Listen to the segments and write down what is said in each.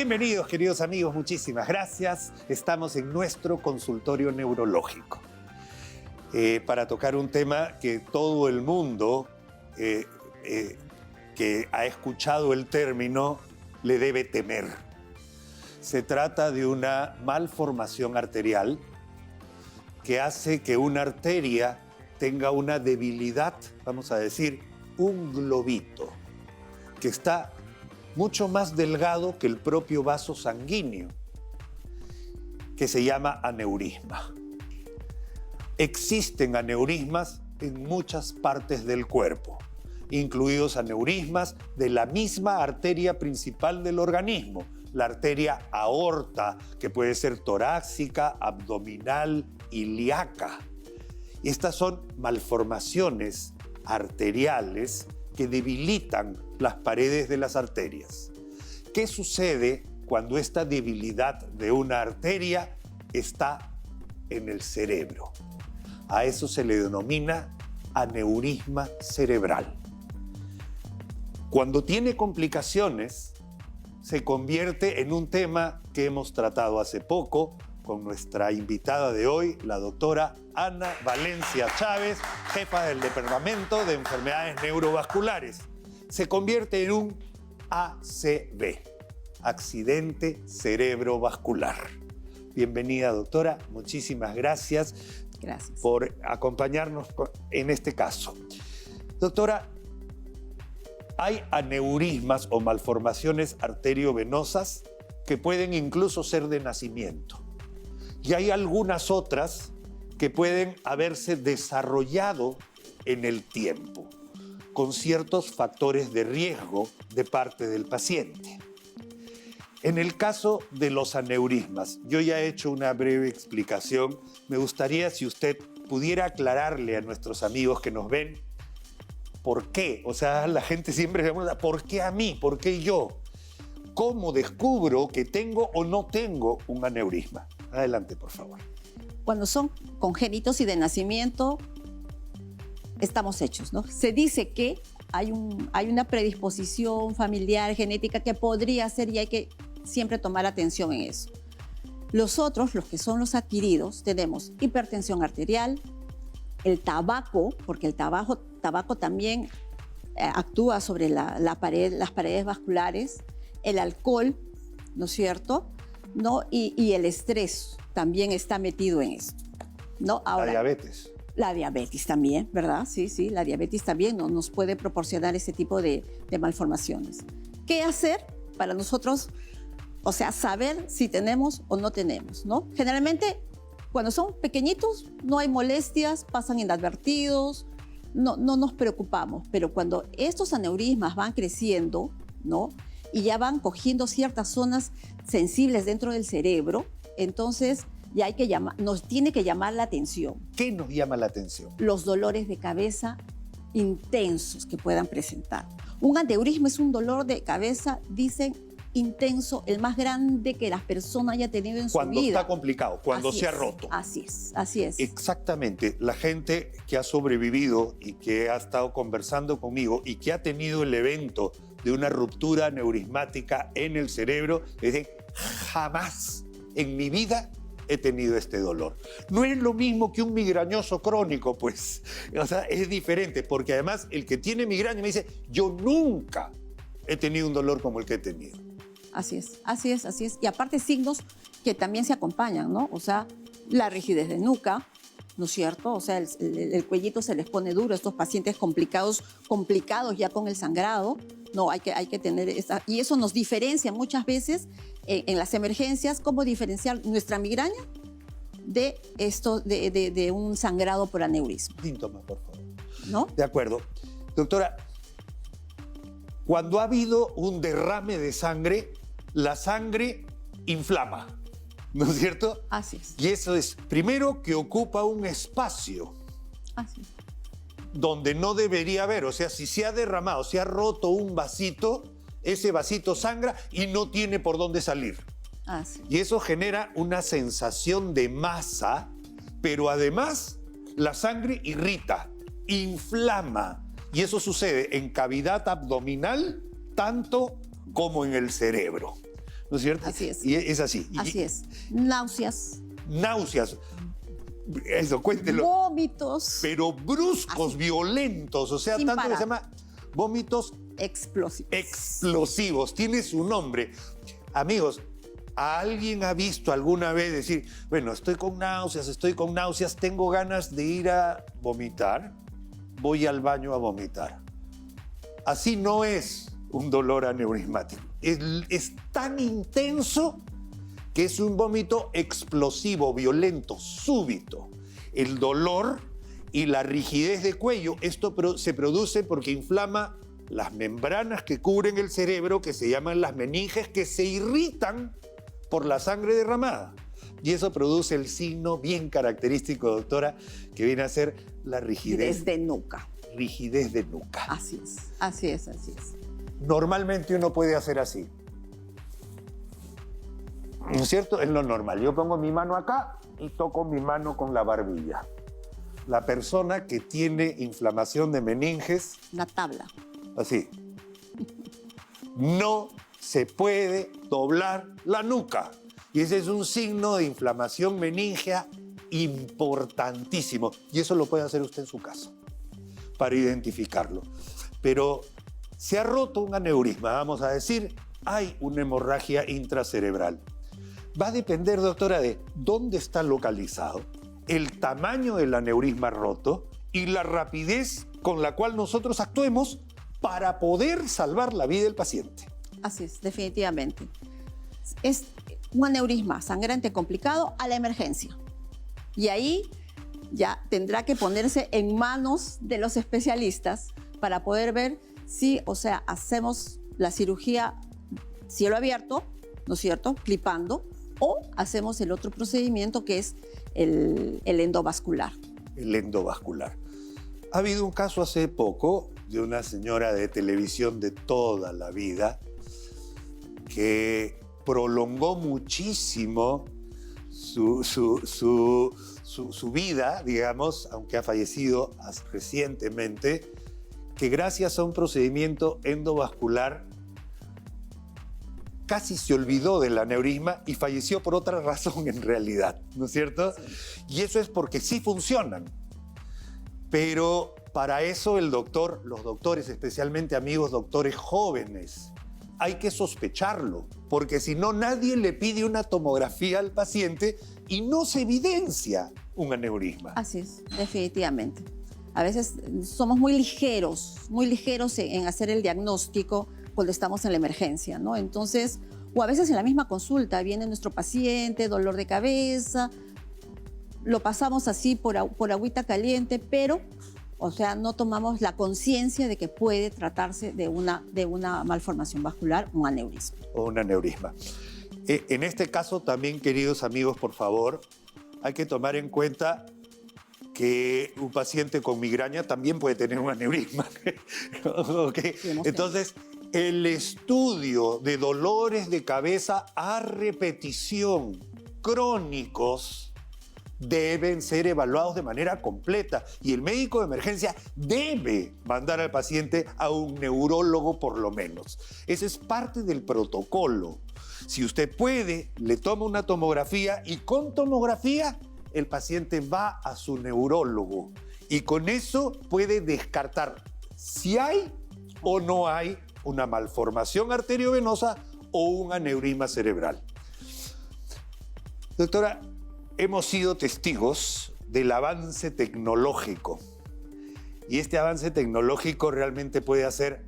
Bienvenidos, queridos amigos, muchísimas gracias. Estamos en nuestro consultorio neurológico para tocar un tema que todo el mundo que ha escuchado el término le debe temer. Se trata de una malformación arterial que hace que una arteria tenga una debilidad, vamos a decir, un globito, que está mucho más delgado que el propio vaso sanguíneo, que se llama aneurisma. Existen aneurismas en muchas partes del cuerpo, incluidos aneurismas de la misma arteria principal del organismo, la arteria aorta, que puede ser torácica, abdominal, ilíaca. Estas son malformaciones arteriales que debilitan las paredes de las arterias. ¿Qué sucede cuando esta debilidad de una arteria está en el cerebro? A eso se le denomina aneurisma cerebral. Cuando tiene complicaciones, se convierte en un tema que hemos tratado hace poco con nuestra invitada de hoy, la doctora Ana Valencia Chávez, jefa del Departamento de Enfermedades Neurovasculares. Se convierte en un ACV, accidente cerebrovascular. Bienvenida, doctora. Muchísimas gracias. Gracias por acompañarnos en este caso. Doctora, hay aneurismas o malformaciones arteriovenosas que pueden incluso ser de nacimiento. Y hay algunas otras que pueden haberse desarrollado en el tiempo, con ciertos factores de riesgo de parte del paciente. En el caso de los aneurismas, yo ya he hecho una breve explicación. Me gustaría si usted pudiera aclararle a nuestros amigos que nos ven por qué. O sea, la gente siempre se pregunta, ¿por qué a mí? ¿Por qué yo? ¿Cómo descubro que tengo o no tengo un aneurisma? Adelante, por favor. Cuando son congénitos y de nacimiento, estamos hechos, ¿no? Se dice que hay una predisposición familiar, genética, que podría ser y hay que siempre tomar atención en eso. Los otros, los que son los adquiridos, tenemos hipertensión arterial, el tabaco, porque el tabaco también actúa sobre las paredes vasculares, el alcohol, ¿no es cierto? ¿No? Y el estrés también está metido en esto, ¿no? Ahora, la diabetes. La diabetes también, ¿verdad? Sí, la diabetes también nos puede proporcionar ese tipo de malformaciones. ¿Qué hacer para nosotros? O sea, saber si tenemos o no tenemos, ¿no? Generalmente, cuando son pequeñitos, no hay molestias, pasan inadvertidos, no nos preocupamos. Pero cuando estos aneurismas van creciendo, ¿no? Y ya van cogiendo ciertas zonas sensibles dentro del cerebro, entonces ya nos tiene que llamar la atención. ¿Qué nos llama la atención? Los dolores de cabeza intensos que puedan presentar. Un aneurisma es un dolor de cabeza, dicen, intenso, el más grande que la persona haya tenido en su vida. Cuando está complicado, cuando se ha roto. Así es. Exactamente. La gente que ha sobrevivido y que ha estado conversando conmigo y que ha tenido el evento de una ruptura neurismática en el cerebro, le dicen, jamás en mi vida he tenido este dolor. No es lo mismo que un migrañoso crónico, pues. O sea, es diferente, porque además el que tiene migraña me dice, yo nunca he tenido un dolor como el que he tenido. Así es. Y aparte signos que también se acompañan, ¿no? O sea, la rigidez de nuca, ¿no es cierto? O sea, el cuellito se les pone duro. Estos pacientes complicados ya con el sangrado, no, hay que tener esa. Y eso nos diferencia muchas veces en las emergencias, cómo diferenciar nuestra migraña de un sangrado por aneurisma. Síntomas, por favor. ¿No? De acuerdo. Doctora, cuando ha habido un derrame de sangre, la sangre inflama, ¿no es cierto? Así es. Y eso es, primero, que ocupa un espacio. Así es. Donde no debería haber. O sea, si se ha derramado, se ha roto un vasito, ese vasito sangra y no tiene por dónde salir. Así. Y eso genera una sensación de masa, pero además la sangre irrita, inflama. Y eso sucede en cavidad abdominal tanto como en el cerebro. ¿no es cierto? Así es. Y es así. Así es. Náuseas. Náuseas. Eso, cuéntelo. Vómitos. Pero bruscos, Así. violentos, o sea, Sin tanto que parar. se llama vómitos Explosivos. explosivos. Tiene su nombre. Amigos, ¿alguien ha visto alguna vez decir, bueno, estoy con náuseas, tengo ganas de ir a vomitar, voy al baño a vomitar? Así no es un dolor aneurismático. Es tan intenso que es un vómito explosivo, violento, súbito. El dolor y la rigidez de cuello, esto se produce porque inflama las membranas que cubren el cerebro, que se llaman las meninges, que se irritan por la sangre derramada. Y eso produce el signo bien característico, doctora, que viene a ser la rigidez. Desde nuca. Rigidez de nuca. Así es, así es, así es. Normalmente uno puede hacer así. ¿No es cierto? Es lo normal. Yo pongo mi mano acá y toco mi mano con la barbilla. La persona que tiene inflamación de meninges, La tabla. así. No se puede doblar la nuca. Y ese es un signo de inflamación meningea importantísimo. Y eso lo puede hacer usted en su casa para identificarlo. Pero se ha roto un aneurisma, vamos a decir, hay una hemorragia intracerebral. Va a depender, doctora, de dónde está localizado, el tamaño del aneurisma roto y la rapidez con la cual nosotros actuemos para poder salvar la vida del paciente. Así es, definitivamente. Es un aneurisma sangrante complicado a la emergencia. Y ahí ya tendrá que ponerse en manos de los especialistas para poder ver si, o sea, hacemos la cirugía cielo abierto, ¿no es cierto?, clipando, o hacemos el otro procedimiento que es el endovascular. El endovascular. Ha habido un caso hace poco de una señora de televisión de toda la vida que prolongó muchísimo su vida, digamos, aunque ha fallecido recientemente, que gracias a un procedimiento endovascular casi se olvidó del aneurisma y falleció por otra razón en realidad, ¿no es cierto? Y eso es porque sí funcionan. Pero para eso los doctores, especialmente amigos doctores jóvenes, hay que sospecharlo, porque si no nadie le pide una tomografía al paciente y no se evidencia un aneurisma. Así es, definitivamente. A veces somos muy ligeros en hacer el diagnóstico cuando estamos en la emergencia, ¿no? Entonces, o a veces en la misma consulta viene nuestro paciente, dolor de cabeza, lo pasamos así por agüita caliente, pero, o sea, no tomamos la conciencia de que puede tratarse de una malformación vascular, un aneurisma. O un aneurisma. En este caso también, queridos amigos, por favor, hay que tomar en cuenta que un paciente con migraña también puede tener un aneurisma. ¿Okay? Entonces, el estudio de dolores de cabeza a repetición crónicos deben ser evaluados de manera completa y el médico de emergencia debe mandar al paciente a un neurólogo por lo menos. Ese es parte del protocolo. Si usted puede, le toma una tomografía y con tomografía el paciente va a su neurólogo y con eso puede descartar si hay o no hay una malformación arteriovenosa o un aneurisma cerebral. Doctora, hemos sido testigos del avance tecnológico y este avance tecnológico realmente puede hacer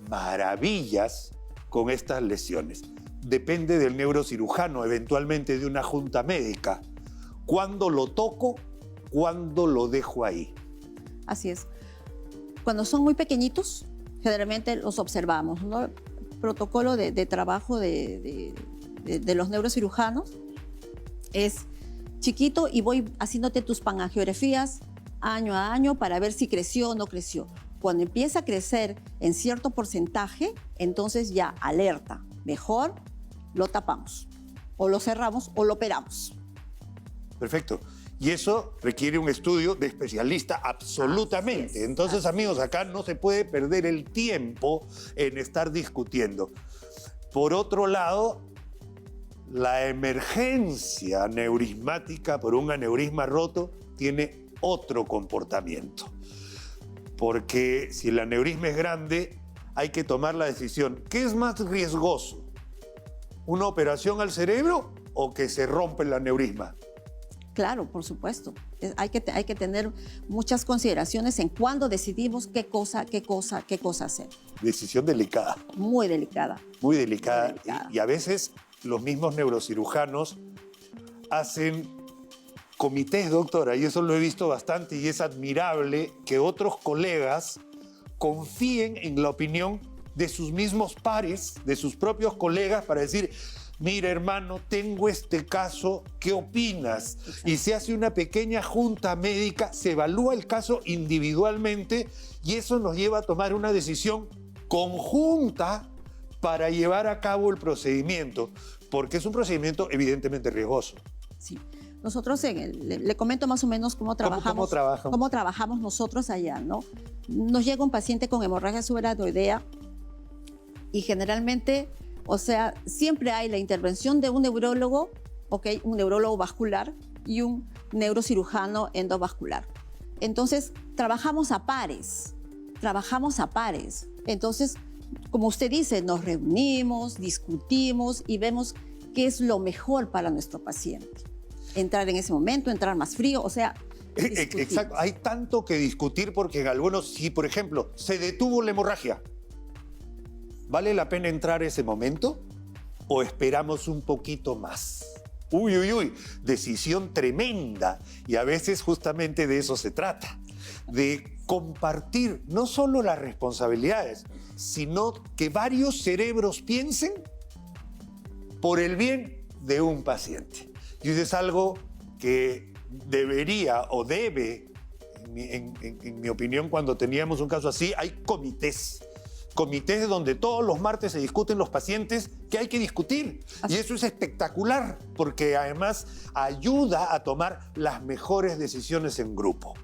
maravillas con estas lesiones. Depende del neurocirujano, eventualmente de una junta médica. ¿Cuándo lo toco? ¿Cuándo lo dejo ahí? Así es. Cuando son muy pequeñitos, generalmente los observamos, ¿no? El protocolo de trabajo de los neurocirujanos es chiquito y voy haciéndote tus panangiografías año a año para ver si creció o no creció. Cuando empieza a crecer en cierto porcentaje, entonces ya alerta. Mejor lo tapamos, o lo cerramos, o lo operamos. Perfecto. Y eso requiere un estudio de especialista absolutamente. Entonces, amigos, acá no se puede perder el tiempo en estar discutiendo. Por otro lado, La emergencia neurismática por un aneurisma roto tiene otro comportamiento. Porque si el aneurisma es grande, hay que tomar la decisión. ¿Qué es más riesgoso? ¿Una operación al cerebro o que se rompe el aneurisma? Claro, por supuesto. Hay que tener muchas consideraciones en cuándo decidimos qué cosa hacer. Decisión delicada. Muy delicada. Muy delicada. Muy delicada. Y a veces los mismos neurocirujanos hacen comités, doctora, y eso lo he visto bastante y es admirable que otros colegas confíen en la opinión de sus mismos pares, de sus propios colegas, para decir, mira hermano, tengo este caso, ¿qué opinas? Exacto. Y se hace una pequeña junta médica, se evalúa el caso individualmente y eso nos lleva a tomar una decisión conjunta para llevar a cabo el procedimiento, porque es un procedimiento evidentemente riesgoso. Sí. Nosotros le comento más o menos cómo trabajamos, cómo trabajamos nosotros allá, ¿no? Nos llega un paciente con hemorragia subaracnoidea y generalmente, o sea, siempre hay la intervención de un neurólogo, ¿okay? Un neurólogo vascular y un neurocirujano endovascular. Entonces, trabajamos a pares. Entonces, como usted dice, nos reunimos, discutimos y vemos qué es lo mejor para nuestro paciente. Entrar en ese momento, entrar más frío, o sea, exacto. Hay tanto que discutir porque en algunos, si por ejemplo se detuvo la hemorragia, ¿vale la pena entrar ese momento o esperamos un poquito más? Uy, uy, uy, decisión tremenda y a veces justamente de eso se trata, de compartir no solo las responsabilidades, sino que varios cerebros piensen por el bien de un paciente. Y eso es algo que debería o debe, en mi opinión, cuando teníamos un caso así, hay comités donde todos los martes se discuten los pacientes que hay que discutir. Y eso es espectacular, porque además ayuda a tomar las mejores decisiones en grupo.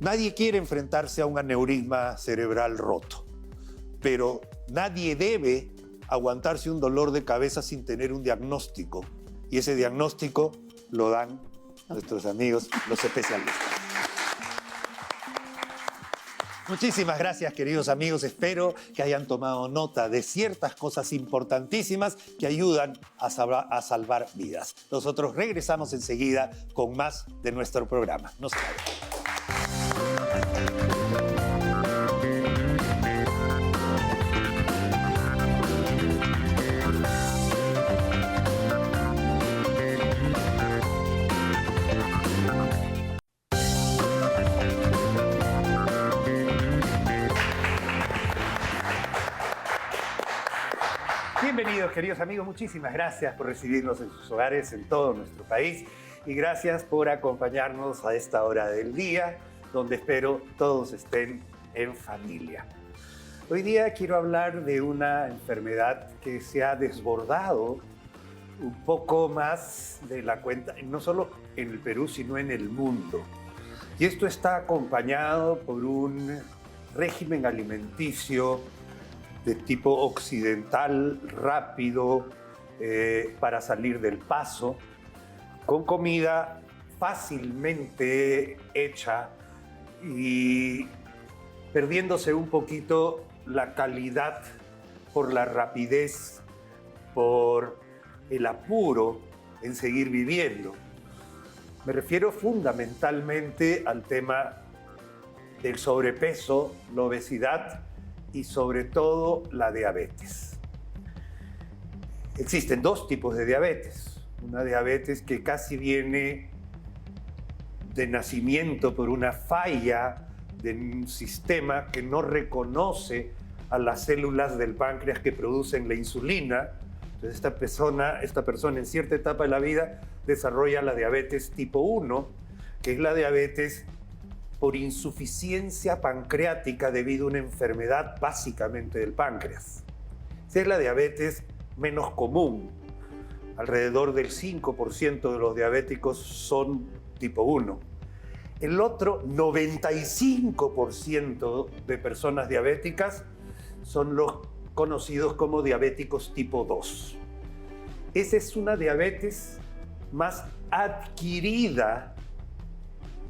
Nadie quiere enfrentarse a un aneurisma cerebral roto, pero nadie debe aguantarse un dolor de cabeza sin tener un diagnóstico. Y ese diagnóstico lo dan nuestros amigos, los especialistas. Muchísimas gracias, queridos amigos. Espero que hayan tomado nota de ciertas cosas importantísimas que ayudan a salvar vidas. Nosotros regresamos enseguida con más de nuestro programa. No se vayan. Bienvenidos, queridos amigos. Muchísimas gracias por recibirnos en sus hogares en todo nuestro país y gracias por acompañarnos a esta hora del día, donde espero todos estén en familia. Hoy día quiero hablar de una enfermedad que se ha desbordado un poco más de la cuenta, no solo en el Perú, sino en el mundo. Y esto está acompañado por un régimen alimenticio de tipo occidental, rápido, para salir del paso, con comida fácilmente hecha y perdiéndose un poquito la calidad por la rapidez, por el apuro en seguir viviendo. Me refiero fundamentalmente al tema del sobrepeso, la obesidad y sobre todo la diabetes. Existen dos tipos de diabetes. Una diabetes que casi viene de nacimiento por una falla de un sistema que no reconoce a las células del páncreas que producen la insulina. Entonces esta persona en cierta etapa de la vida desarrolla la diabetes tipo 1, que es la diabetes por insuficiencia pancreática debido a una enfermedad básicamente del páncreas. Esa es la diabetes menos común. Alrededor del 5% de los diabéticos son tipo 1. El otro 95% de personas diabéticas son los conocidos como diabéticos tipo 2. esa es una diabetes más adquirida,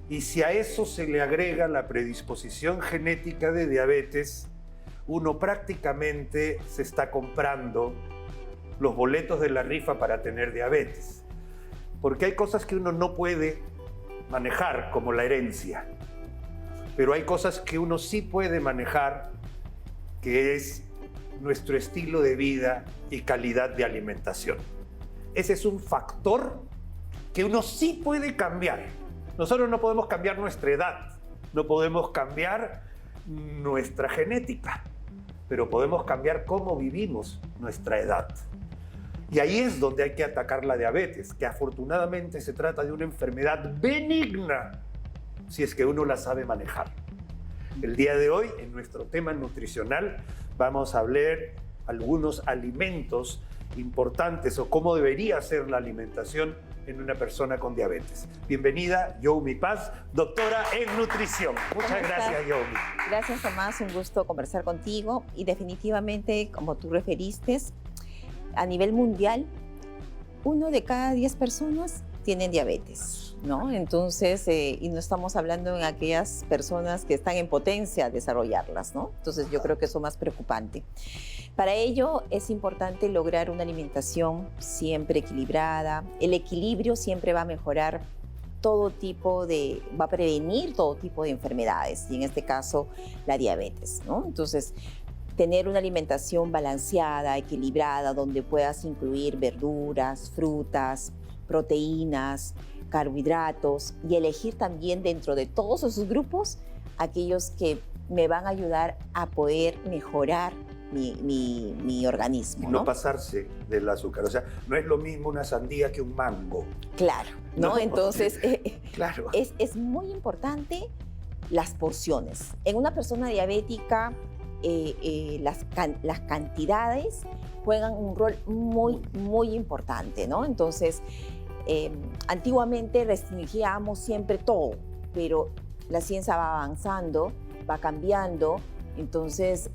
y si a eso se le agrega la predisposición genética de diabetes, uno prácticamente se está comprando los boletos de la rifa para tener diabetes. Porque hay cosas que uno no puede manejar, como la herencia, pero hay cosas que uno sí puede manejar, que es nuestro estilo de vida y calidad de alimentación. Ese es un factor que uno sí puede cambiar. Nosotros no podemos cambiar nuestra edad, no podemos cambiar nuestra genética, pero podemos cambiar cómo vivimos nuestra edad. Y ahí es donde hay que atacar la diabetes, que afortunadamente se trata de una enfermedad benigna, si es que uno la sabe manejar. El día de hoy, en nuestro tema nutricional, vamos a hablar algunos alimentos importantes o cómo debería ser la alimentación en una persona con diabetes. Bienvenida, Yomi Paz, doctora en nutrición. Muchas gracias, Yomi. Gracias, Tomás. Un gusto conversar contigo. Y definitivamente, como tú referiste, a nivel mundial, 1 de cada 10 personas tienen diabetes, ¿no? Entonces, y no estamos hablando en aquellas personas que están en potencia de desarrollarlas, ¿no? Entonces, yo creo que eso es más preocupante. Para ello, es importante lograr una alimentación siempre equilibrada. El equilibrio siempre va a mejorar va a prevenir todo tipo de enfermedades, y en este caso, la diabetes, ¿no? Entonces, tener una alimentación balanceada, equilibrada, donde puedas incluir verduras, frutas, proteínas, carbohidratos, y elegir también dentro de todos esos grupos aquellos que me van a ayudar a poder mejorar mi organismo. No pasarse del azúcar. O sea, no es lo mismo una sandía que un mango. Claro, ¿no? No, Entonces, claro. Es muy importante las porciones. En una persona diabética, las cantidades juegan un rol muy importante, ¿no? Entonces, antiguamente restringíamos siempre todo, pero la ciencia va avanzando, va cambiando. Entonces,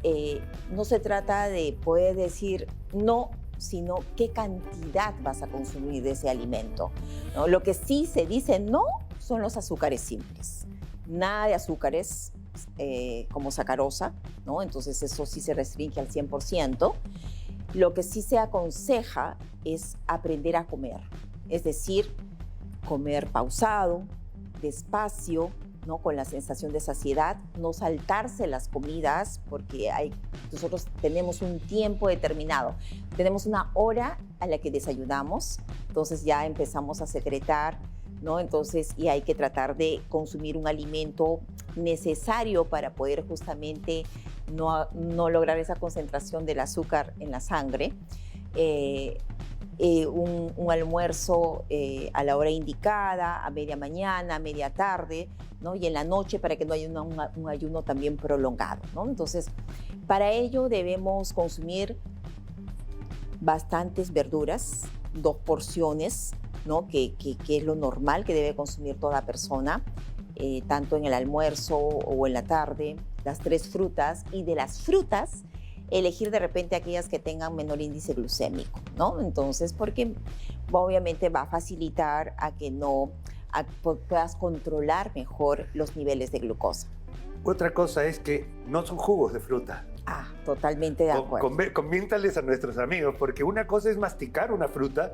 no se trata de poder decir no, sino qué cantidad vas a consumir de ese alimento, ¿no? Lo que sí se dice no son los azúcares simples. Nada de azúcares como sacarosa, ¿no? Entonces, eso sí se restringe al 100%. Lo que sí se aconseja es aprender a comer, es decir, comer pausado, despacio, ¿no? Con la sensación de saciedad, no saltarse las comidas, porque nosotros tenemos un tiempo determinado. Tenemos una hora a la que desayunamos, entonces ya empezamos a secretar, ¿no? Entonces, y hay que tratar de consumir un alimento necesario para poder justamente no lograr esa concentración del azúcar en la sangre. Un almuerzo a la hora indicada, a media mañana, a media tarde, ¿no? Y en la noche, para que no haya un ayuno también prolongado, ¿no? Entonces, para ello debemos consumir bastantes verduras, 2 porciones, ¿no? Que es lo normal que debe consumir toda persona, tanto en el almuerzo o en la tarde, las 3 frutas, y de las frutas, elegir de repente aquellas que tengan menor índice glucémico, ¿no? Entonces, porque obviamente va a facilitar a que puedas controlar mejor los niveles de glucosa. Otra cosa es que no son jugos de fruta. Ah, totalmente de acuerdo. Coméntales a nuestros amigos, porque una cosa es masticar una fruta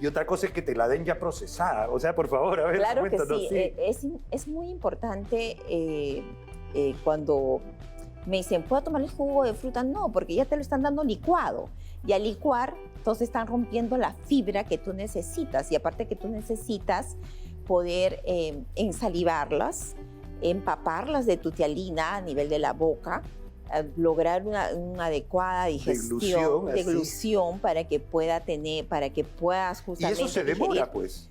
y otra cosa es que te la den ya procesada. O sea, por favor, a ver, claro coméntanos. que sí. Es muy importante cuando me dicen, ¿puedo tomar el jugo de fruta? No, porque ya te lo están dando licuado. Y al licuar, entonces están rompiendo la fibra que tú necesitas. Y aparte que tú necesitas poder ensalivarlas, empaparlas de tu tialina a nivel de la boca, lograr una adecuada digestión, deglución para que puedas justamente... Y eso se demora, digerir. pues.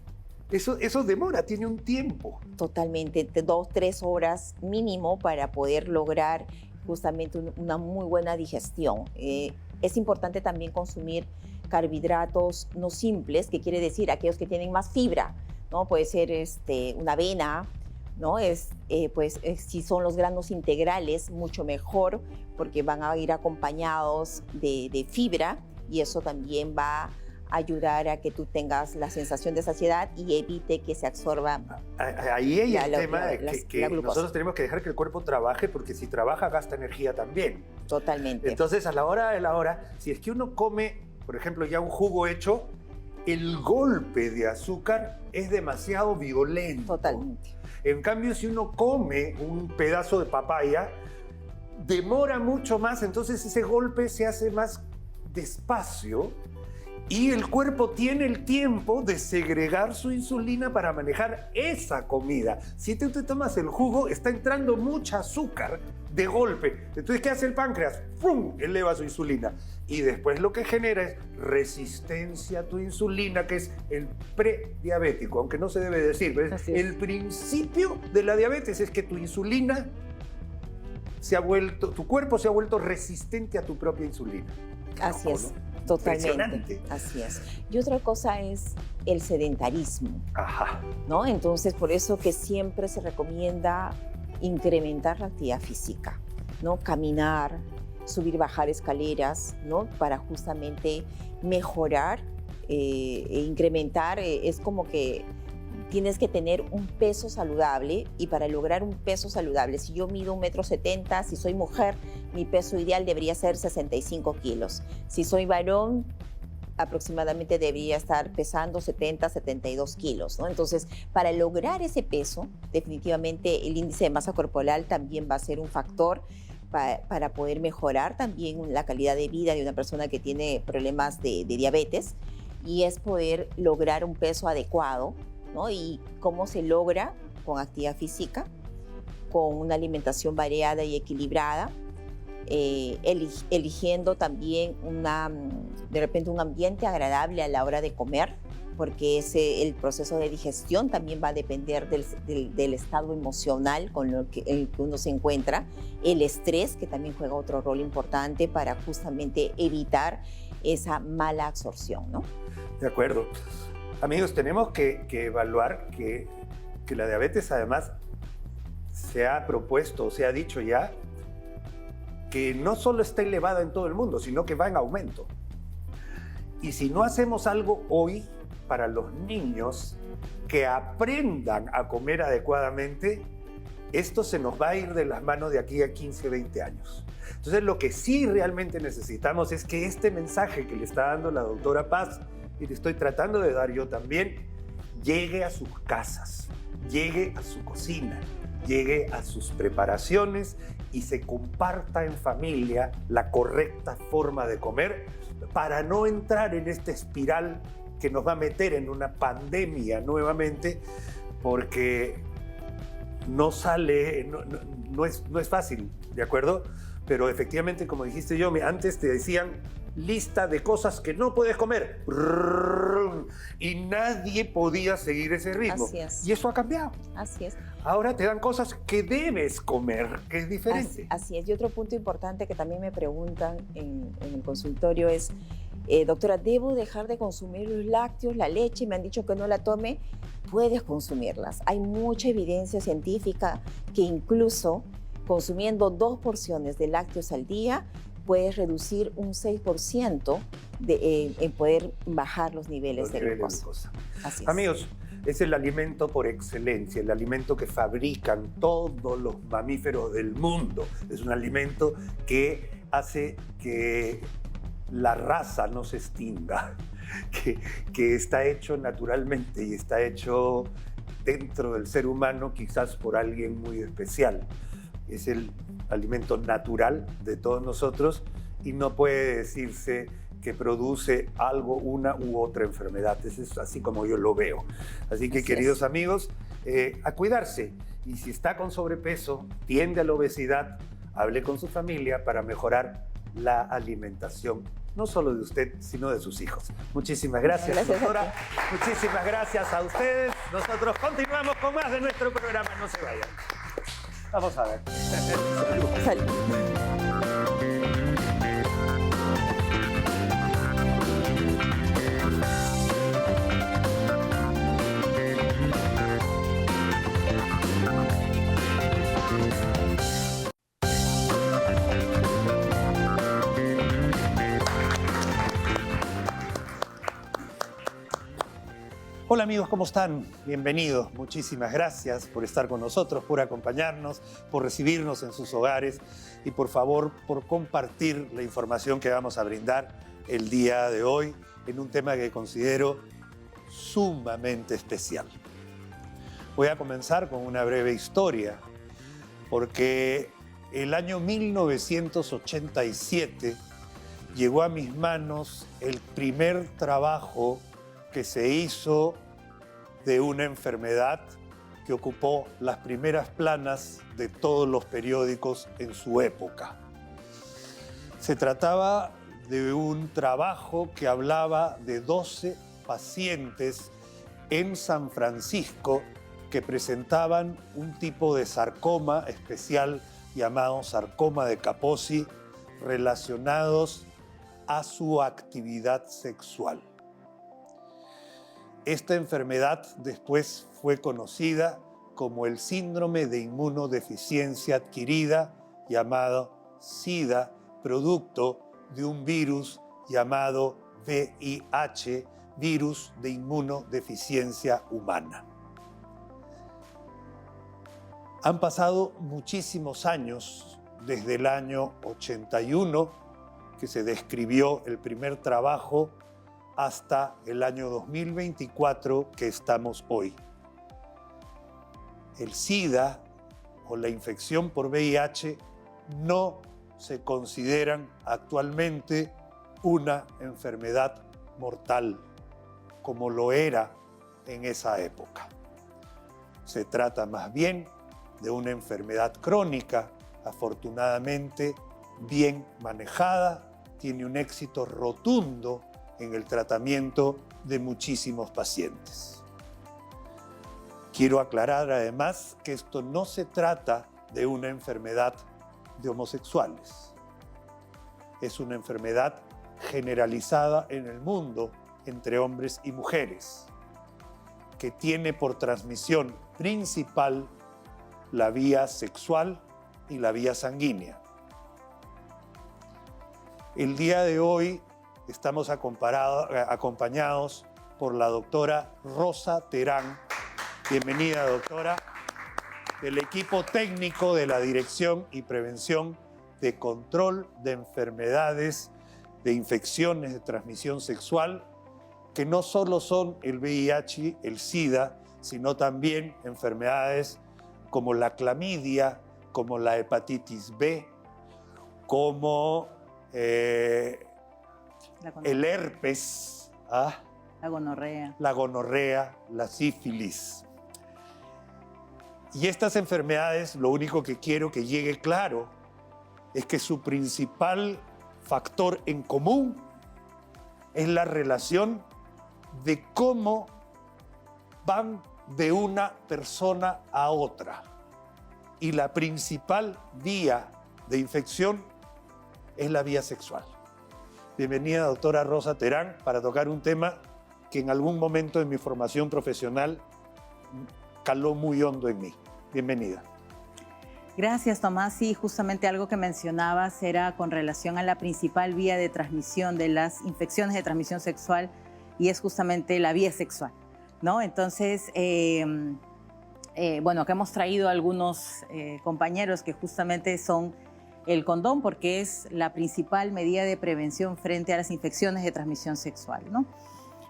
Eso demora, tiene un tiempo. Totalmente, 2-3 horas mínimo para poder lograr justamente una muy buena digestión. Es importante también consumir carbohidratos no simples, que quiere decir aquellos que tienen más fibra, ¿no? Puede ser una avena, ¿no? Si son los granos integrales, mucho mejor, porque van a ir acompañados de fibra, y eso también va ayudar a que tú tengas la sensación de saciedad y evite que se absorba. Ahí hay el tema de que la glucosa. nosotros tenemos que dejar que el cuerpo trabaje, porque si trabaja gasta energía también. Totalmente. Entonces, a la hora de la hora, si es que uno come, por ejemplo, ya un jugo hecho, el golpe de azúcar es demasiado violento. Totalmente. En cambio, si uno come un pedazo de papaya, demora mucho más, entonces ese golpe se hace más despacio y el cuerpo tiene el tiempo de segregar su insulina para manejar esa comida. Si tú te tomas el jugo, está entrando mucha azúcar de golpe. Entonces, ¿qué hace el páncreas? ¡Pum! Eleva su insulina. Y después lo que genera es resistencia a tu insulina, que es el prediabético, aunque no se debe decir, pero es el principio de la diabetes es que tu insulina tu cuerpo se ha vuelto resistente a tu propia insulina. Así es, ¿no? totalmente. Así es. Y otra cosa es el sedentarismo. Ajá. ¿No? Entonces, por eso que siempre se recomienda incrementar la actividad física, ¿no? Caminar, subir, bajar escaleras, ¿no? Para justamente mejorar e incrementar. Es como que tienes que tener un peso saludable, y para lograr un peso saludable, si yo mido 1,70 m, si soy mujer, mi peso ideal debería ser 65 kilos. Si soy varón, aproximadamente debería estar pesando 70, 72 kilos, ¿no? Entonces, para lograr ese peso, definitivamente el índice de masa corporal también va a ser un factor para poder mejorar también la calidad de vida de una persona que tiene problemas de diabetes, y es poder lograr un peso adecuado, ¿no? Y cómo se logra con actividad física, con una alimentación variada y equilibrada, eligiendo también de repente un ambiente agradable a la hora de comer, porque el proceso de digestión también va a depender del estado emocional con el que uno se encuentra, el estrés, que también juega otro rol importante para justamente evitar esa mala absorción, ¿no? De acuerdo. Amigos, tenemos que evaluar que la diabetes, además, se ha propuesto, se ha dicho ya, que no solo está elevada en todo el mundo, sino que va en aumento. Y si no hacemos algo hoy para los niños que aprendan a comer adecuadamente, esto se nos va a ir de las manos de aquí a 15, 20 años. Entonces, lo que sí realmente necesitamos es que este mensaje que le está dando la doctora Paz, y le estoy tratando de dar yo también, llegue a sus casas, llegue a su cocina, llegue a sus preparaciones y se comparta en familia la correcta forma de comer para no entrar en esta espiral que nos va a meter en una pandemia nuevamente, porque no sale, no es fácil, ¿de acuerdo? Pero efectivamente, como dijiste yo, antes te decían lista de cosas que no puedes comer. Y nadie podía seguir ese ritmo. Así es. Y eso ha cambiado. Así es. Ahora te dan cosas que debes comer, que es diferente. Así es. Y otro punto importante que también me preguntan en el consultorio es, doctora, ¿debo dejar de consumir los lácteos, la leche? Me han dicho que no la tome. Puedes consumirlas. Hay mucha evidencia científica que incluso consumiendo 2 porciones de lácteos al día, puedes reducir un 6% en poder bajar los niveles de glucosa. Así es. Amigos, es el alimento por excelencia, el alimento que fabrican todos los mamíferos del mundo. Es un alimento que hace que la raza no se extinga, que está hecho naturalmente y está hecho dentro del ser humano, quizás por alguien muy especial. Es el alimento natural de todos nosotros y no puede decirse que produce algo, una u otra enfermedad. Eso es así como yo lo veo. Así que, queridos amigos, a cuidarse. Y si está con sobrepeso, tiende a la obesidad, hable con su familia para mejorar la alimentación, no solo de usted, sino de sus hijos. Muchísimas gracias, doctora. Muchísimas gracias a ustedes. Nosotros continuamos con más de nuestro programa. No se vayan. Vamos a ver. Salud. Hola amigos, ¿cómo están? Bienvenidos. Muchísimas gracias por estar con nosotros, por acompañarnos, por recibirnos en sus hogares y por favor, por compartir la información que vamos a brindar el día de hoy en un tema que considero sumamente especial. Voy a comenzar con una breve historia, porque el año 1987 llegó a mis manos el primer trabajo que se hizo de una enfermedad que ocupó las primeras planas de todos los periódicos en su época. Se trataba de un trabajo que hablaba de 12 pacientes en San Francisco que presentaban un tipo de sarcoma especial llamado sarcoma de Kaposi relacionados a su actividad sexual. Esta enfermedad después fue conocida como el síndrome de inmunodeficiencia adquirida, llamado SIDA, producto de un virus llamado VIH, virus de inmunodeficiencia humana. Han pasado muchísimos años desde el año 81, que se describió el primer trabajo, hasta el año 2024 que estamos hoy. El SIDA o la infección por VIH no se consideran actualmente una enfermedad mortal como lo era en esa época. Se trata más bien de una enfermedad crónica, afortunadamente bien manejada, tiene un éxito rotundo en el tratamiento de muchísimos pacientes. Quiero aclarar además que esto no se trata de una enfermedad de homosexuales. Es una enfermedad generalizada en el mundo entre hombres y mujeres, que tiene por transmisión principal la vía sexual y la vía sanguínea. El día de hoy estamos acompañados por la doctora Rosa Terán. Bienvenida, doctora, del equipo técnico de la Dirección y Prevención de Control de Enfermedades de Infecciones de Transmisión Sexual, que no solo son el VIH, el SIDA, sino también enfermedades como la clamidia, como la hepatitis B, como el herpes, La gonorrea, la sífilis. Y estas enfermedades, lo único que quiero que llegue claro es que su principal factor en común es la relación de cómo van de una persona a otra. Y la principal vía de infección es la vía sexual. Bienvenida, doctora Rosa Terán, para tocar un tema que en algún momento de mi formación profesional caló muy hondo en mí. Bienvenida. Gracias, Tomás. Sí, justamente algo que mencionabas era con relación a la principal vía de transmisión de las infecciones de transmisión sexual, y es justamente la vía sexual, ¿no? Entonces, bueno, acá hemos traído algunos compañeros que justamente son el condón, porque es la principal medida de prevención frente a las infecciones de transmisión sexual, ¿no?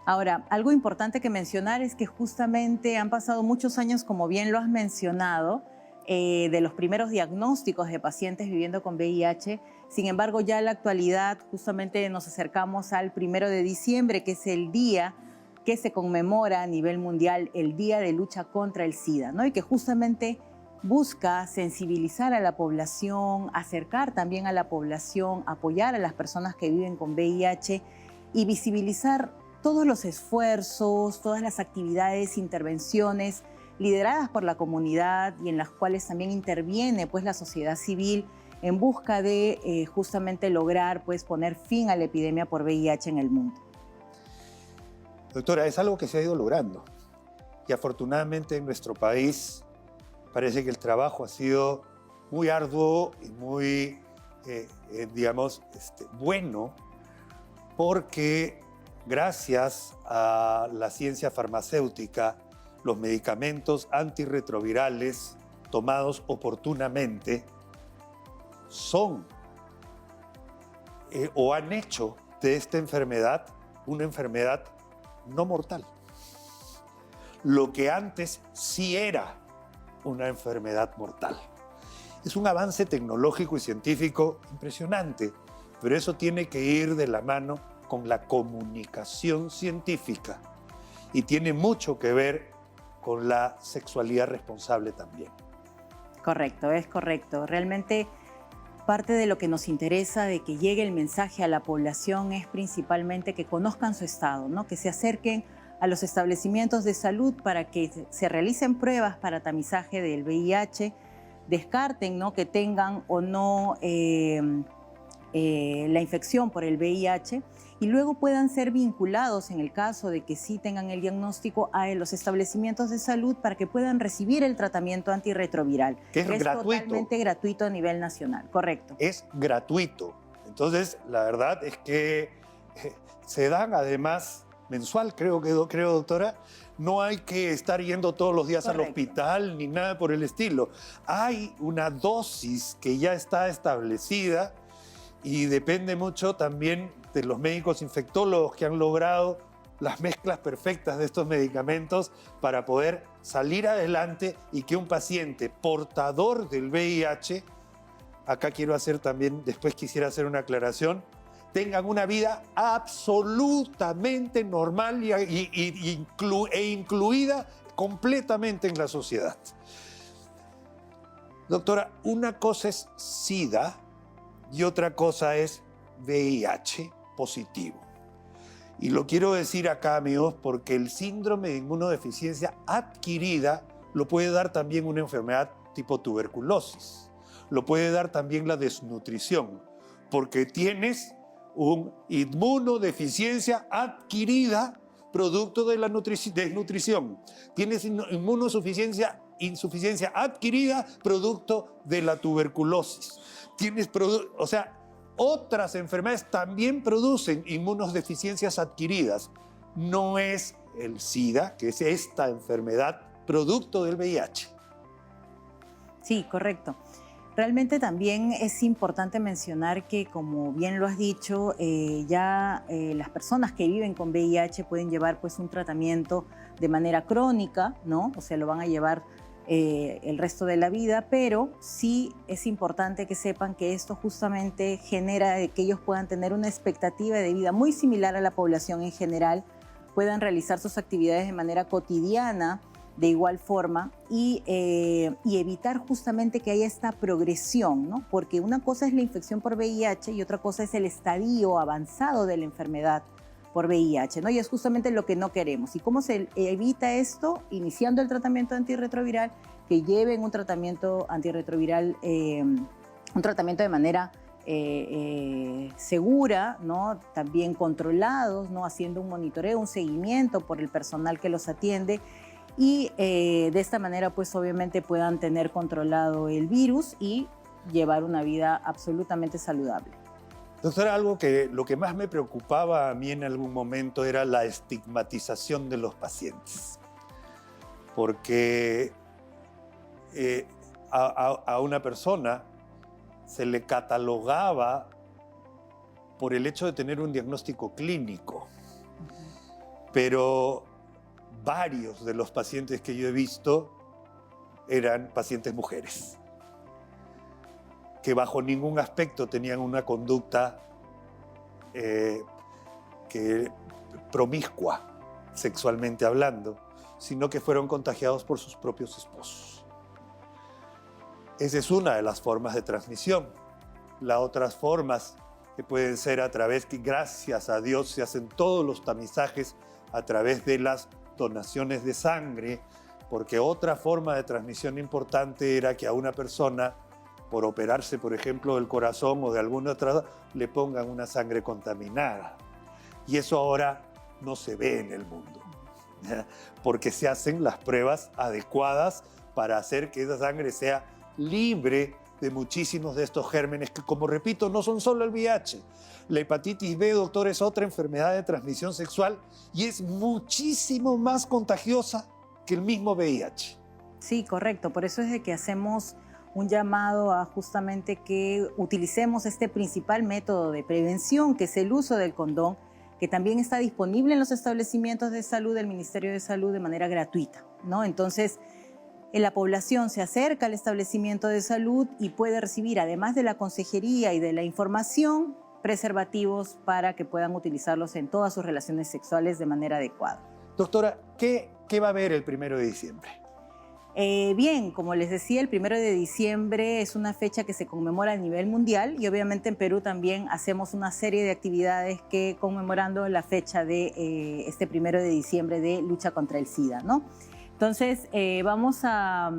Ahora, algo importante que mencionar es que justamente han pasado muchos años, como bien lo has mencionado, de los primeros diagnósticos de pacientes viviendo con VIH. Sin embargo, ya en la actualidad justamente nos acercamos al 1 de diciembre, que es el día que se conmemora a nivel mundial, el Día de Lucha contra el SIDA, ¿no? Y que justamente busca sensibilizar a la población, acercar también a la población, apoyar a las personas que viven con VIH y visibilizar todos los esfuerzos, todas las actividades, intervenciones lideradas por la comunidad y en las cuales también interviene pues, la sociedad civil en busca de justamente lograr pues, poner fin a la epidemia por VIH en el mundo. Doctora, es algo que se ha ido logrando y afortunadamente en nuestro país parece que el trabajo ha sido muy arduo y muy, digamos, bueno, porque gracias a la ciencia farmacéutica, los medicamentos antirretrovirales tomados oportunamente son o han hecho de esta enfermedad una enfermedad no mortal. Lo que antes sí era una enfermedad mortal. Es un avance tecnológico y científico impresionante, pero eso tiene que ir de la mano con la comunicación científica y tiene mucho que ver con la sexualidad responsable también. Correcto, es correcto. Realmente parte de lo que nos interesa de que llegue el mensaje a la población es principalmente que conozcan su estado, ¿no? Que se acerquen a los establecimientos de salud para que se realicen pruebas para tamizaje del VIH, descarten, ¿no?, que tengan o no la infección por el VIH y luego puedan ser vinculados, en el caso de que sí tengan el diagnóstico, a los establecimientos de salud para que puedan recibir el tratamiento antirretroviral. Que es gratuito. Totalmente gratuito a nivel nacional, correcto. Es gratuito. Entonces, la verdad es que se dan además mensual, creo, doctora. No hay que estar yendo todos los días al hospital ni nada por el estilo. Hay una dosis que ya está establecida y depende mucho también de los médicos infectólogos que han logrado las mezclas perfectas de estos medicamentos para poder salir adelante y que un paciente portador del VIH, acá quiero hacer también, después quisiera hacer una aclaración, tengan una vida absolutamente normal e incluida completamente en la sociedad. Doctora, una cosa es SIDA y otra cosa es VIH positivo. Y lo quiero decir acá, amigos, porque el síndrome de inmunodeficiencia adquirida lo puede dar también una enfermedad tipo tuberculosis. Lo puede dar también la desnutrición, porque tienes una inmunodeficiencia adquirida producto de la desnutrición. Tienes insuficiencia adquirida producto de la tuberculosis. O sea, otras enfermedades también producen inmunodeficiencias adquiridas. No es el SIDA, que es esta enfermedad producto del VIH. Sí, correcto. Realmente también es importante mencionar que, como bien lo has dicho, las personas que viven con VIH pueden llevar pues un tratamiento de manera crónica, ¿no? O sea, lo van a llevar el resto de la vida, pero sí es importante que sepan que esto justamente genera que ellos puedan tener una expectativa de vida muy similar a la población en general, puedan realizar sus actividades de manera cotidiana de igual forma y evitar justamente que haya esta progresión, ¿no? Porque una cosa es la infección por VIH y otra cosa es el estadio avanzado de la enfermedad por VIH, ¿no? Y es justamente lo que no queremos. ¿Y cómo se evita esto? Iniciando el tratamiento antirretroviral, que lleven un tratamiento antirretroviral, un tratamiento de manera segura, ¿no? También controlados, ¿no? Haciendo un monitoreo, un seguimiento por el personal que los atiende y de esta manera pues obviamente puedan tener controlado el virus y llevar una vida absolutamente saludable. Doctora, lo que más me preocupaba a mí en algún momento era la estigmatización de los pacientes. Porque a una persona se le catalogaba por el hecho de tener un diagnóstico clínico. Pero varios de los pacientes que yo he visto eran pacientes mujeres, que bajo ningún aspecto tenían una conducta promiscua, sexualmente hablando, sino que fueron contagiados por sus propios esposos. Esa es una de las formas de transmisión. Las otras formas que pueden ser a través que, gracias a Dios, se hacen todos los tamizajes a través de las donaciones de sangre, porque otra forma de transmisión importante era que a una persona, por operarse, por ejemplo, del corazón o de alguna otra, le pongan una sangre contaminada. Y eso ahora no se ve en el mundo, porque se hacen las pruebas adecuadas para hacer que esa sangre sea libre de muchísimos de estos gérmenes que, como repito, no son solo el VIH. La hepatitis B, doctor, es otra enfermedad de transmisión sexual y es muchísimo más contagiosa que el mismo VIH. Sí, correcto. Por eso es de que hacemos un llamado a justamente que utilicemos este principal método de prevención, que es el uso del condón, que también está disponible en los establecimientos de salud del Ministerio de Salud de manera gratuita, ¿no? Entonces, la población se acerca al establecimiento de salud y puede recibir, además de la consejería y de la información, preservativos para que puedan utilizarlos en todas sus relaciones sexuales de manera adecuada. Doctora, ¿qué va a haber el 1 de diciembre? Bien, como les decía, el 1 de diciembre es una fecha que se conmemora a nivel mundial y obviamente en Perú también hacemos una serie de actividades que conmemorando la fecha de este 1 de diciembre de lucha contra el SIDA, ¿no? Entonces, vamos a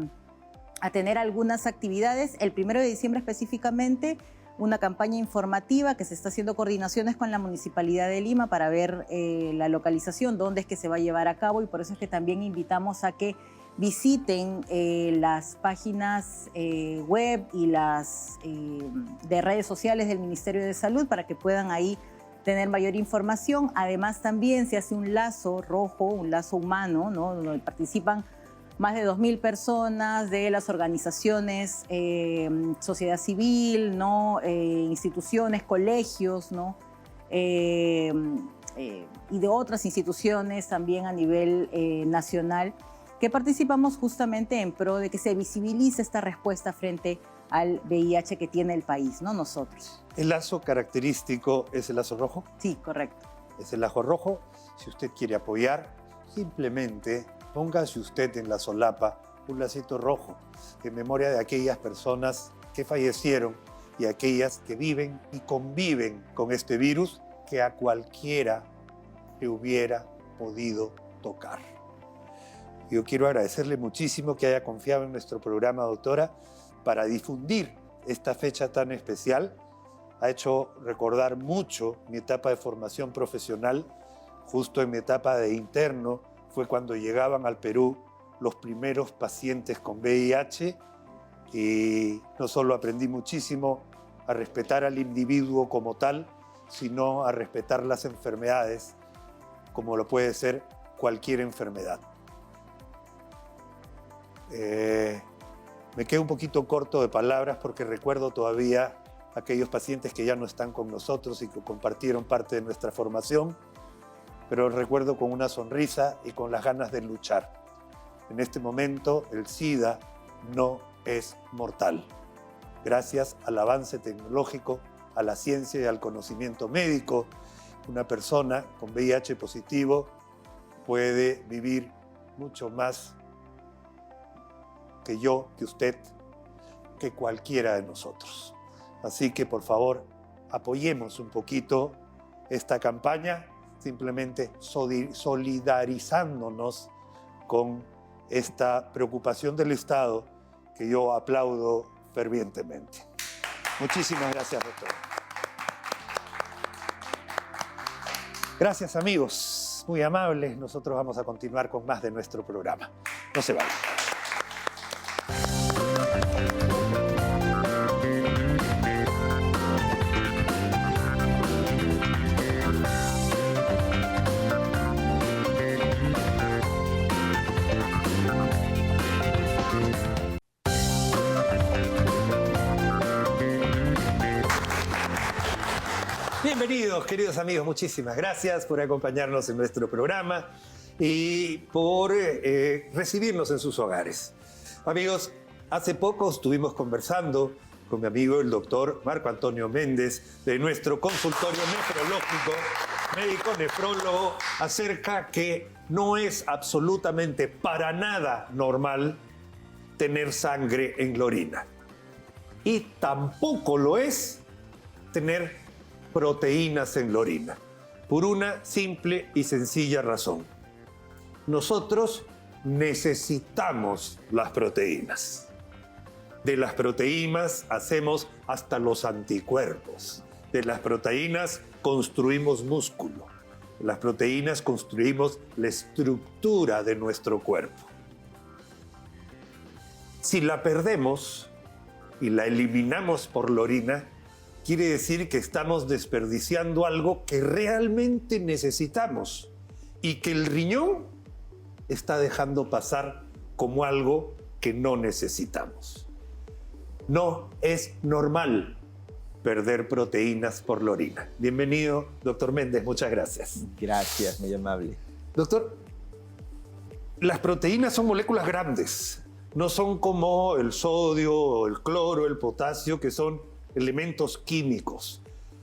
tener algunas actividades. El 1 de diciembre específicamente, una campaña informativa que se está haciendo coordinaciones con la Municipalidad de Lima para ver la localización, dónde es que se va a llevar a cabo, y por eso es que también invitamos a que visiten las páginas web y las de redes sociales del Ministerio de Salud para que puedan ahí tener mayor información. Además, también se hace un lazo rojo, un lazo humano, ¿no? Donde participan más de 2.000 personas de las organizaciones, sociedad civil, ¿no? Instituciones, colegios, ¿no? Y de otras instituciones también a nivel nacional, que participamos justamente en pro de que se visibilice esta respuesta frente al VIH que tiene el país, ¿no? Nosotros. ¿El lazo característico es el lazo rojo? Sí, correcto. Es el lazo rojo. Si usted quiere apoyar, simplemente póngase usted en la solapa un lacito rojo en memoria de aquellas personas que fallecieron y aquellas que viven y conviven con este virus que a cualquiera le hubiera podido tocar. Yo quiero agradecerle muchísimo que haya confiado en nuestro programa, doctora, para difundir esta fecha tan especial. Ha hecho recordar mucho mi etapa de formación profesional. Justo en mi etapa de interno fue cuando llegaban al Perú los primeros pacientes con VIH y no solo aprendí muchísimo a respetar al individuo como tal, sino a respetar las enfermedades como lo puede ser cualquier enfermedad. Me quedo un poquito corto de palabras porque recuerdo todavía aquellos pacientes que ya no están con nosotros y que compartieron parte de nuestra formación, pero recuerdo con una sonrisa y con las ganas de luchar. En este momento el SIDA no es mortal. Gracias al avance tecnológico, a la ciencia y al conocimiento médico, una persona con VIH positivo puede vivir mucho más que yo, que usted, que cualquiera de nosotros. Así que, por favor, apoyemos un poquito esta campaña, simplemente solidarizándonos con esta preocupación del Estado que yo aplaudo fervientemente. Muchísimas gracias, doctor. Gracias, amigos. Muy amables. Nosotros vamos a continuar con más de nuestro programa. No se vayan. Bienvenidos, queridos amigos. Muchísimas gracias por acompañarnos en nuestro programa y por recibirnos en sus hogares. Amigos, hace poco estuvimos conversando con mi amigo el doctor Marco Antonio Méndez de nuestro consultorio nefrológico, médico nefrólogo, acerca que no es absolutamente para nada normal tener sangre en la orina. Y tampoco lo es tener proteínas en la orina, por una simple y sencilla razón. Nosotros necesitamos las proteínas. De las proteínas hacemos hasta los anticuerpos. De las proteínas construimos músculo. De las proteínas construimos la estructura de nuestro cuerpo. Si la perdemos, y la eliminamos por la orina, quiere decir que estamos desperdiciando algo que realmente necesitamos y que el riñón está dejando pasar como algo que no necesitamos. No es normal perder proteínas por la orina. Bienvenido, doctor Méndez, muchas gracias. Gracias, muy amable. Doctor, las proteínas son moléculas grandes, no son como el sodio, el cloro, el potasio, que son elementos químicos.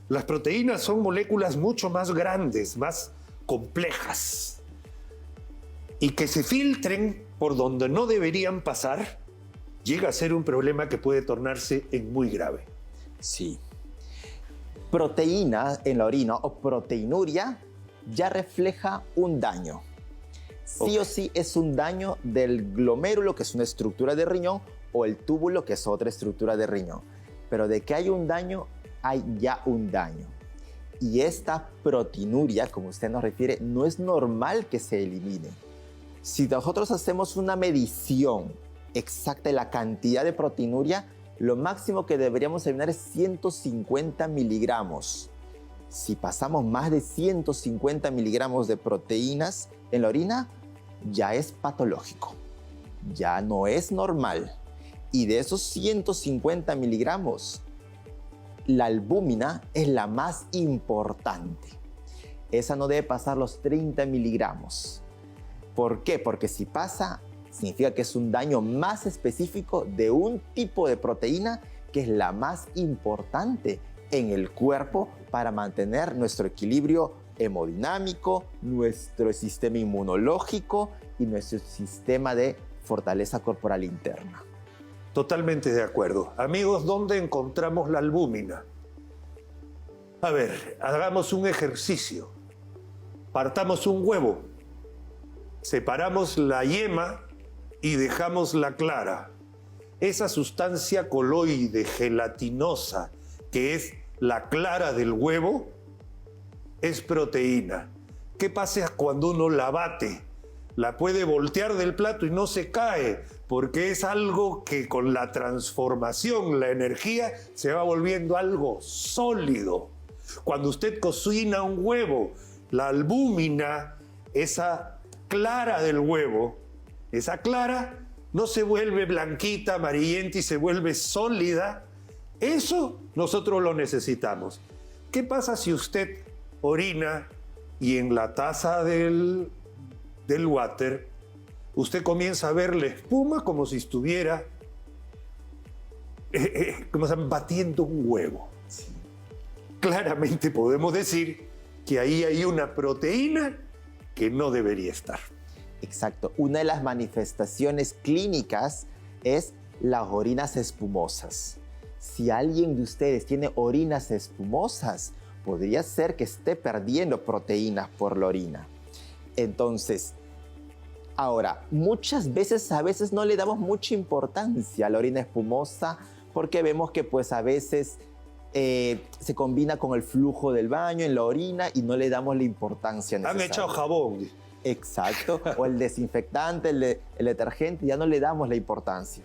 Las proteínas son moléculas mucho más grandes, más complejas. Y que se filtren por donde no deberían pasar, llega a ser un problema que puede tornarse en muy grave. Sí. Proteína en la orina o proteinuria ya refleja un daño. Sí o sí es un daño del glomérulo, que es una estructura de riñón, o el túbulo, que es otra estructura de riñón. Pero de que hay un daño, hay ya un daño. Y esta proteinuria, como usted nos refiere, no es normal que se elimine. Si nosotros hacemos una medición exacta de la cantidad de proteinuria, lo máximo que deberíamos eliminar es 150 miligramos. Si pasamos más de 150 miligramos de proteínas en la orina, ya es patológico, ya no es normal. Y de esos 150 miligramos, la albúmina es la más importante. Esa no debe pasar los 30 miligramos. ¿Por qué? Porque si pasa, significa que es un daño más específico de un tipo de proteína que es la más importante en el cuerpo para mantener nuestro equilibrio hemodinámico, nuestro sistema inmunológico y nuestro sistema de fortaleza corporal interna. Totalmente de acuerdo. Amigos, ¿dónde encontramos la albúmina? A ver, hagamos un ejercicio. Partamos un huevo, separamos la yema y dejamos la clara. Esa sustancia coloide, gelatinosa, que es la clara del huevo, es proteína. ¿Qué pasa cuando uno la bate? La puede voltear del plato y no se cae, porque es algo que con la transformación, la energía, se va volviendo algo sólido. Cuando usted cocina un huevo, la albúmina, esa clara del huevo, esa clara no se vuelve blanquita, amarillenta y se vuelve sólida. Eso nosotros lo necesitamos. ¿Qué pasa si usted orina y en la taza del water usted comienza a ver la espuma como si estuviera batiendo un huevo? Sí. Claramente podemos decir que ahí hay una proteína que no debería estar. Exacto. Una de las manifestaciones clínicas es las orinas espumosas. Si alguien de ustedes tiene orinas espumosas, podría ser que esté perdiendo proteínas por la orina. Entonces, ahora, muchas veces, a veces no le damos mucha importancia a la orina espumosa porque vemos que pues a veces se combina con el flujo del baño en la orina y no le damos la importancia necesaria. Han echado jabón. Exacto, o el desinfectante, el detergente, ya no le damos la importancia.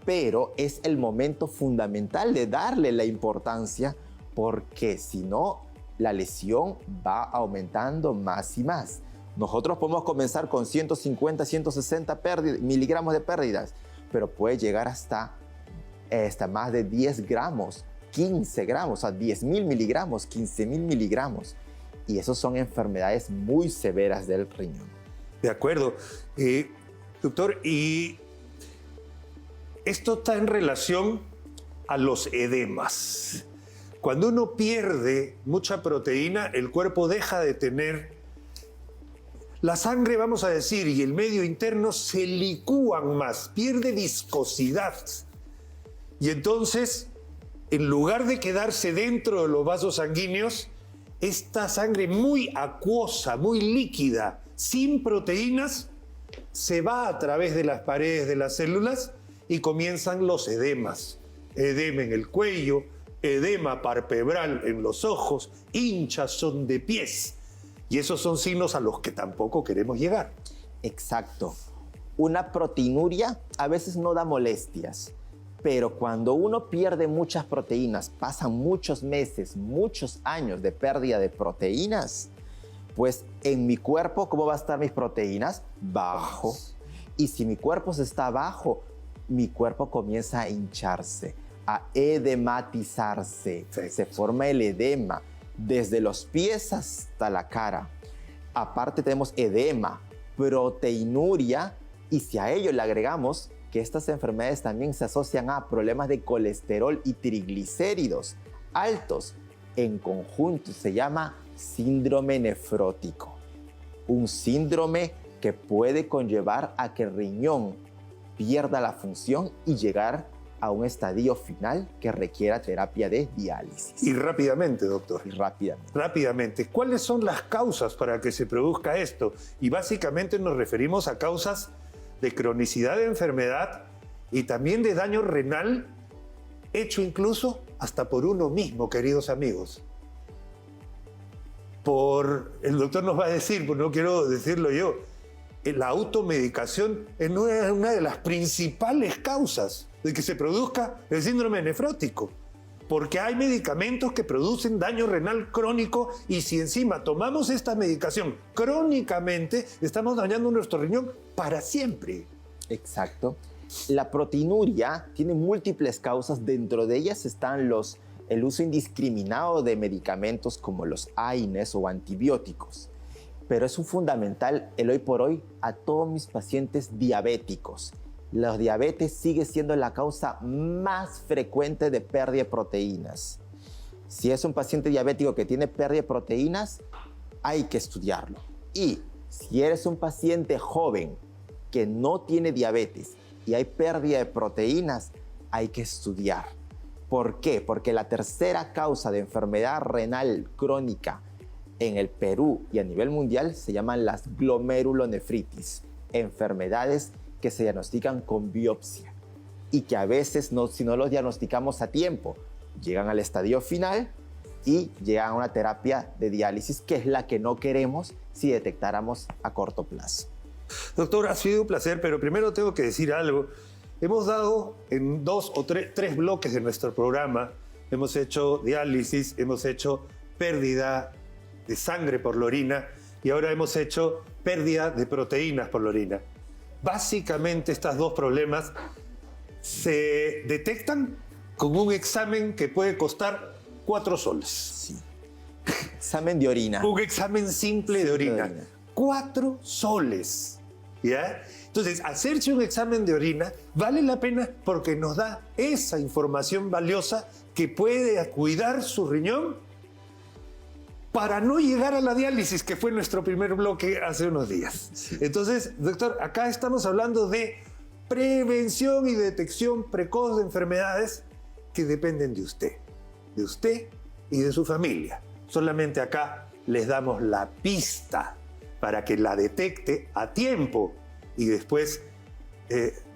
Pero es el momento fundamental de darle la importancia porque si no, la lesión va aumentando más y más. Nosotros podemos comenzar con 150, 160 miligramos de pérdidas, pero puede llegar hasta más de 10 gramos, 15 gramos, o sea, 10.000 miligramos, 15.000 miligramos. Y esos son enfermedades muy severas del riñón. De acuerdo. Doctor, y esto está en relación a los edemas. Cuando uno pierde mucha proteína, el cuerpo deja de tener la sangre, vamos a decir, y el medio interno se licúan más, pierde viscosidad. Y entonces, en lugar de quedarse dentro de los vasos sanguíneos, esta sangre muy acuosa, muy líquida, sin proteínas, se va a través de las paredes de las células y comienzan los edemas. Edema en el cuello, edema palpebral en los ojos, hinchazón de pies. Y esos son signos a los que tampoco queremos llegar. Exacto. Una proteinuria a veces no da molestias, Pero cuando uno pierde muchas proteínas, pasan muchos meses, muchos años de pérdida de proteínas, pues en mi cuerpo, ¿cómo va a estar mis proteínas? Bajo. Y si mi cuerpo está bajo, mi cuerpo comienza a hincharse, a edematizarse. Se forma el edema desde los pies hasta la cara. Aparte tenemos edema, proteinuria, y si a ello le agregamos que estas enfermedades también se asocian a problemas de colesterol y triglicéridos altos, en conjunto se llama síndrome nefrótico. Un síndrome que puede conllevar a que el riñón pierda la función y llegar a un estadio final que requiera terapia de diálisis. Y rápidamente, doctor. Y rápidamente. Rápidamente, ¿cuáles son las causas para que se produzca esto? Y básicamente nos referimos a causas de cronicidad de enfermedad y también de daño renal, hecho incluso hasta por uno mismo, queridos amigos. El doctor nos va a decir, pues no quiero decirlo yo, la automedicación es una de las principales causas de que se produzca el síndrome nefrótico. Porque hay medicamentos que producen daño renal crónico y si encima tomamos esta medicación crónicamente, estamos dañando nuestro riñón para siempre. Exacto. La proteinuria tiene múltiples causas. Dentro de ellas están el uso indiscriminado de medicamentos como los AINES o antibióticos. Pero es un fundamental el hoy por hoy a todos mis pacientes diabéticos. La diabetes sigue siendo la causa más frecuente de pérdida de proteínas. Si es un paciente diabético que tiene pérdida de proteínas, hay que estudiarlo. Y si eres un paciente joven que no tiene diabetes y hay pérdida de proteínas, hay que estudiar. ¿Por qué? Porque la tercera causa de enfermedad renal crónica en el Perú y a nivel mundial se llaman las glomerulonefritis, enfermedades que se diagnostican con biopsia y que a veces, si no los diagnosticamos a tiempo, llegan al estadio final y llegan a una terapia de diálisis, que es la que no queremos si detectáramos a corto plazo. Doctor, ha sido un placer, pero primero tengo que decir algo. Hemos dado en 2 o 3 bloques de nuestro programa, hemos hecho diálisis, hemos hecho pérdida de sangre por la orina y ahora hemos hecho pérdida de proteínas por la orina. Básicamente estos 2 problemas se detectan con un examen que puede costar 4 soles. Sí. Examen de orina. Un examen simple de orina. 4 soles. ¿Ya? Entonces, hacerse un examen de orina vale la pena porque nos da esa información valiosa que puede cuidar su riñón para no llegar a la diálisis, que fue nuestro primer bloque hace unos días. Sí. Entonces, doctor, acá estamos hablando de prevención y detección precoz de enfermedades que dependen de usted y de su familia. Solamente acá les damos la pista para que la detecte a tiempo y después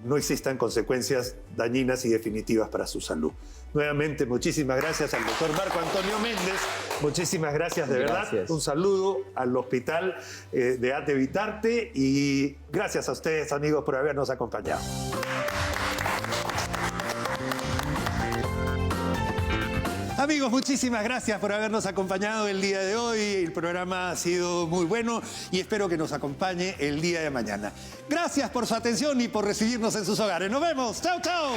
no existan consecuencias dañinas y definitivas para su salud. Nuevamente, muchísimas gracias al doctor Marco Antonio Méndez. Muchísimas gracias, de verdad. Un saludo al hospital de AT Vitarte y gracias a ustedes, amigos, por habernos acompañado. Amigos, muchísimas gracias por habernos acompañado el día de hoy. El programa ha sido muy bueno y espero que nos acompañe el día de mañana. Gracias por su atención y por recibirnos en sus hogares. Nos vemos. ¡Chao, chao!